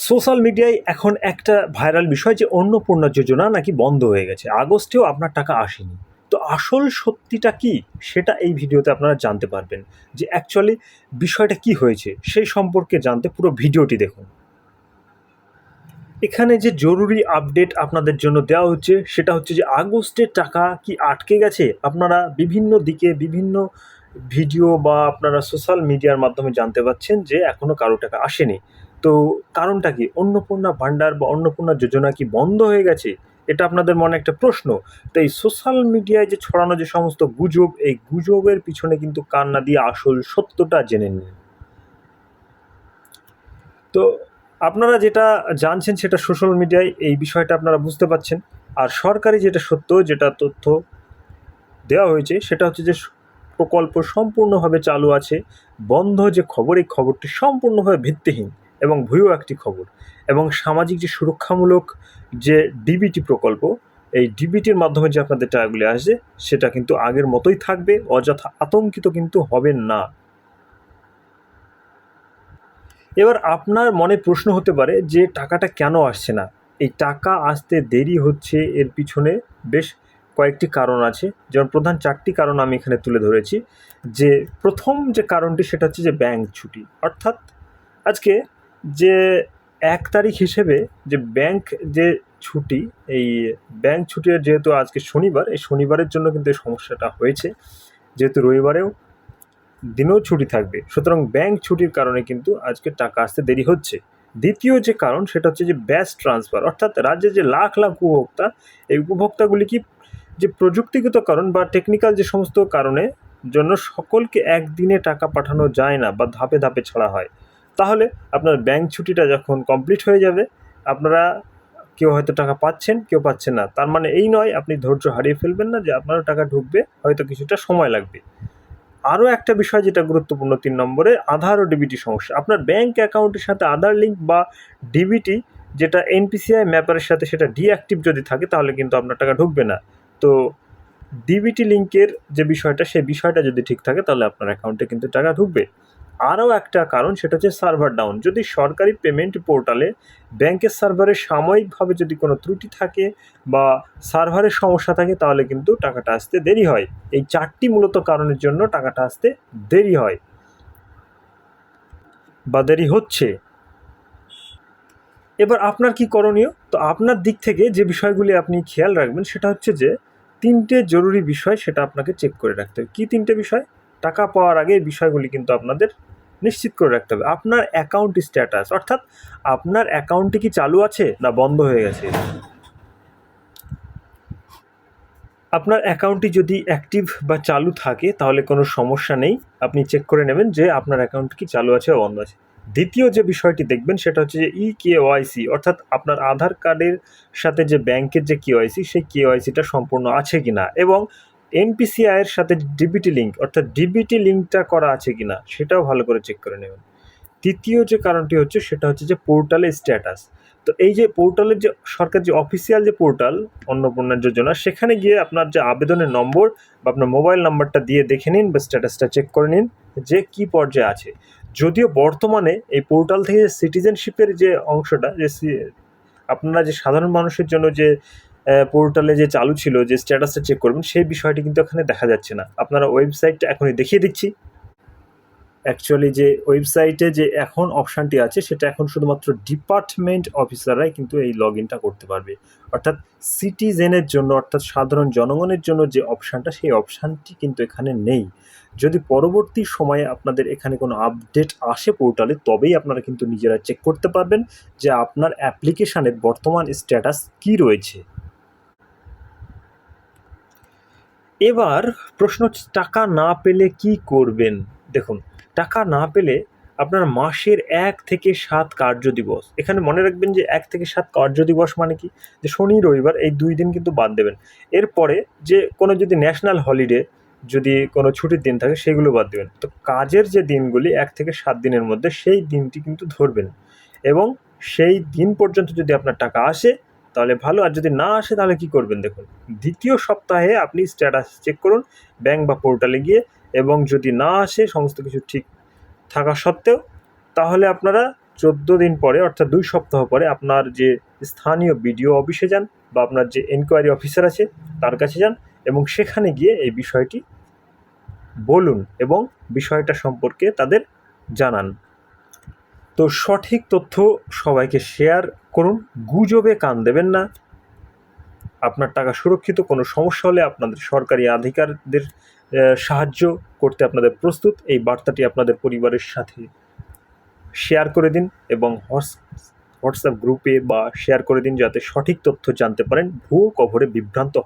Social মিডিয়ায় এখন একটা ভাইরাল বিষয় যে অন্নপূর্ণা যোজনা নাকি বন্ধ হয়ে গেছে। আগস্টেও আপনার টাকা আসেনি। তো আসল সত্যিটা কি? সেটা এই ভিডিওতে আপনারা জানতে পারবেন। যে অ্যাকচুয়ালি বিষয়টা কি হয়েছে সেই সম্পর্কে জানতে পুরো ভিডিওটি দেখুন। এখানে যে জরুরি আপডেট আপনাদের জন্য দেওয়া হচ্ছে সেটা হচ্ছে যে আগস্টের টাকা কি আটকে গেছে? আপনারা বিভিন্ন দিকে বিভিন্ন ভিডিও বা আপনারা সোশ্যাল মিডিয়ার মাধ্যমে জানতে পারছেন যে এখনও কারো টাকা আসেনি। তো কারণটা কি? অন্নপূর্ণা ভান্ডার বা অন্নপূর্ণা যোজনা কি বন্ধ হয়ে গেছে? এটা আপনাদের মনে একটা প্রশ্ন। তো এই সোশ্যাল মিডিয়ায় যে ছড়ানো যে সমস্ত গুজব, এই গুজবের পিছনে কিন্তু কান না দিয়ে আসল সত্যটা জেনে নিন। তো আপনারা যেটা জানছেন সেটা সোশ্যাল মিডিয়ায় এই বিষয়টা আপনারা বুঝতে পারছেন। আর সরকারি যেটা সত্য, যেটা তথ্য দেওয়া হয়েছে সেটা হচ্ছে যে প্রকল্প সম্পূর্ণভাবে চালু আছে। বন্ধ যে খবর, এই খবরটি সম্পূর্ণভাবে ভিত্তিহীন এবং ভুয়ো একটি খবর। এবং সামাজিক যে সুরক্ষামূলক যে ডিবিটি প্রকল্প, এই ডিবিটির মাধ্যমে যে আপনাদের টাকাগুলি আসছে সেটা কিন্তু আগের মতোই থাকবে। অযথা আতঙ্কিত কিন্তু হবেন না। এবার আপনার মনে প্রশ্ন হতে পারে যে টাকাটা কেন আসছে না? এই টাকা আসতে দেরি হচ্ছে এর পিছনে বেশ কয়েকটি কারণ আছে। যেমন প্রধান ৪টি কারণ আমি এখানে তুলে ধরেছি। যে প্রথম যে কারণটি সেটা হচ্ছে যে ব্যাংক ছুটি। অর্থাৎ আজকে যে ১ তারিখ হিসেবে যে ব্যাংক যে ছুটি, এই ব্যাংক ছুটির যেহেতু আজকে শনিবার, এই শনিবারের জন্য কিন্তু এই সমস্যাটা হয়েছে। যেহেতু রবিবারেও দিনেও ছুটি থাকবে, সুতরাং ব্যাংক ছুটির কারণে কিন্তু আজকে টাকা আসতে দেরি হচ্ছে। দ্বিতীয় যে কারণ সেটা হচ্ছে যে ব্যাচ ট্রান্সফার, অর্থাৎ রাজ্যে যে লাখ লাখ উপভোক্তা, এই উপভোক্তাগুলি কি যে প্রযুক্তিগত কারণ বা টেকনিক্যাল যে সমস্ত কারণে জন্য সকলকে একদিনে টাকা পাঠানো যায় না বা ধাপে ধাপে ছাড়া হয়। তাহলে আপনার ব্যাংক ছুটিটা যখন কমপ্লিট হয়ে যাবে, আপনারা কেউ হয়তো টাকা পাচ্ছেন, কেউ পাচ্ছেন না। তার মানে এই নয় আপনি ধৈর্য হারিয়ে ফেলবেন না, যে আপনারও টাকা ঢুকবে, হয়তো কিছুটা সময় লাগবে। আরও একটা বিষয় যেটা গুরুত্বপূর্ণ ৩ নম্বরে, আধার ও ডিবিটি সমস্যা। আপনার ব্যাংক অ্যাকাউন্টের সাথে আধার লিঙ্ক বা ডিবিটি যেটা এনপিসিআই ম্যাপারের সাথে সেটা ডিঅ্যাক্টিভ যদি থাকে তাহলে কিন্তু আপনার টাকা ঢুকবে না। তো ডিবিটি লিঙ্কের যে বিষয়টা, সেই বিষয়টা যদি ঠিক থাকে তাহলে আপনার অ্যাকাউন্টে কিন্তু টাকা ঢুকবে। আরও একটা কারণ সেটা হচ্ছে সার্ভার ডাউন। যদি সরকারি পেমেন্ট পোর্টালে ব্যাংকের সার্ভারে সাময়িকভাবে যদি কোনো ত্রুটি থাকে বা সার্ভারের সমস্যা থাকে তাহলে কিন্তু টাকাটা আসতে দেরি হয়। এই ৪টি মূলত কারণের জন্য টাকাটা আসতে দেরি হয় বা দেরি হচ্ছে। এবার আপনার কি করণীয়? তো আপনার দিক থেকে যে বিষয়গুলি আপনি খেয়াল রাখবেন সেটা হচ্ছে যে ৩টে জরুরি বিষয় সেটা আপনাকে চেক করে রাখতে হবে। কী ৩টে বিষয়? টাকা পাওয়ার আগে এই বিষয়গুলি কিন্তু আপনাদের নিশ্চিত করে রাখতে হবে। আপনার অ্যাকাউন্ট স্ট্যাটাস, অর্থাৎ আপনার অ্যাকাউন্টটি কি চালু আছে না বন্ধ হয়ে গেছে? আপনার অ্যাকাউন্টটি যদি অ্যাক্টিভ বা চালু থাকে তাহলে কোনো সমস্যা নেই। আপনি চেক করে নেবেন যে আপনার অ্যাকাউন্ট কি চালু আছে বা বন্ধ আছে। দ্বিতীয় যে বিষয়টি দেখবেন সেটা হচ্ছে যে ইকেওয়াইসি, অর্থাৎ আপনার আধার কার্ডের সাথে যে ব্যাংকের যে কেওয়াইসি, সেই কেওয়াইসিটা সম্পূর্ণ আছে কিনা, এবং এনপিসিআই এর সাথে ডিবিটি লিঙ্ক, অর্থাৎ ডিবিটি লিঙ্কটা করা আছে কিনা সেটাও ভালো করে চেক করে নেবেন। তৃতীয় যে কারণটি হচ্ছে সেটা হচ্ছে যে পোর্টালের স্ট্যাটাস। তো এই যে পোর্টালের যে সরকার যে অফিসিয়াল যে পোর্টাল অন্নপূর্ণা যোজনা, সেখানে গিয়ে আপনার যে আবেদনের নম্বর বা আপনার মোবাইল নাম্বারটা দিয়ে দেখে নিন বা স্ট্যাটাসটা চেক করে নিন যে কী পর্যায়ে আছে। যদিও বর্তমানে এই পোর্টাল থেকে সিটিজেনশিপের যে অংশটা, যে আপনারা যে সাধারণ মানুষের জন্য যে পোর্টালে যে চালু ছিল যে স্ট্যাটাসটা চেক করবেন, সেই বিষয়টি কিন্তু এখানে দেখা যাচ্ছে না। আপনারা ওয়েবসাইটটা এখনই দেখিয়ে দিচ্ছি। অ্যাকচুয়ালি যে ওয়েবসাইটে যে এখন অপশানটি আছে সেটা এখন শুধুমাত্র ডিপার্টমেন্ট অফিসাররাই কিন্তু এই লগ ইনটা করতে পারবে। অর্থাৎ সিটিজেনের জন্য, অর্থাৎ সাধারণ জনগণের জন্য যে অপশানটা, সেই অপশানটি কিন্তু এখানে নেই। যদি পরবর্তী সময়ে আপনাদের এখানে কোনো আপডেট আসে পোর্টালে, তবেই আপনারা কিন্তু নিজেরা চেক করতে পারবেন যে আপনার অ্যাপ্লিকেশানের বর্তমান স্ট্যাটাস কী রয়েছে। এবার প্রশ্ন হচ্ছে টাকা না পেলে কি করবেন? দেখুন, টাকা না পেলে আপনার মাসের ১ থেকে ৭ কার্যদিবস, এখানে মনে রাখবেন যে ১ থেকে ৭ কার্যদিবস মানে কি? যে শনি, রবিবার এই ২ দিন কিন্তু বাদ দেবেন। এরপরে যে কোনো যদি ন্যাশনাল হলিডে, যদি কোনো ছুটির দিন থাকে সেগুলো বাদ দেবেন। তো কাজের যে দিনগুলি ১ থেকে ৭ দিনের মধ্যে, সেই দিনটি কিন্তু ধরবেন এবং সেই দিন পর্যন্ত যদি আপনার টাকা আসে তাহলে ভালো, আর যদি না আসে তাহলে কি করবেন দেখুন। দ্বিতীয় সপ্তাহে আপনি স্ট্যাটাস চেক করুন ব্যাংক বা পোর্টালে গিয়ে, এবং যদি না আসে সমস্ত কিছু ঠিক থাকা সত্ত্বেও, তাহলে আপনারা 14 দিন পরে অর্থাৎ 2 সপ্তাহ পরে আপনার যে স্থানীয় বিডিও অফিসে যান বা আপনার যে এনকোয়ারি অফিসার আছে তার কাছে যান এবং সেখানে গিয়ে এই বিষয়টি বলুন এবং বিষয়টা সম্পর্কে তাদের জানান। তো সঠিক তথ্য সবাইকে শেয়ার করুন, গুজবে কান দেবেন না। আপনার টাকা সুরক্ষিত, কোনো সমস্যা হলে আপনাদের সরকারি আধিকারিকদের সাহায্য করতে আপনাদের প্রস্তুত। এই বার্তাটি আপনাদের পরিবারের সাথে শেয়ার করে দিন এবং হোয়াটসঅ্যাপ গ্রুপে বা শেয়ার করে দিন যাতে সঠিক তথ্য জানতে পারেন, ভুয়ো খবরে বিভ্রান্ত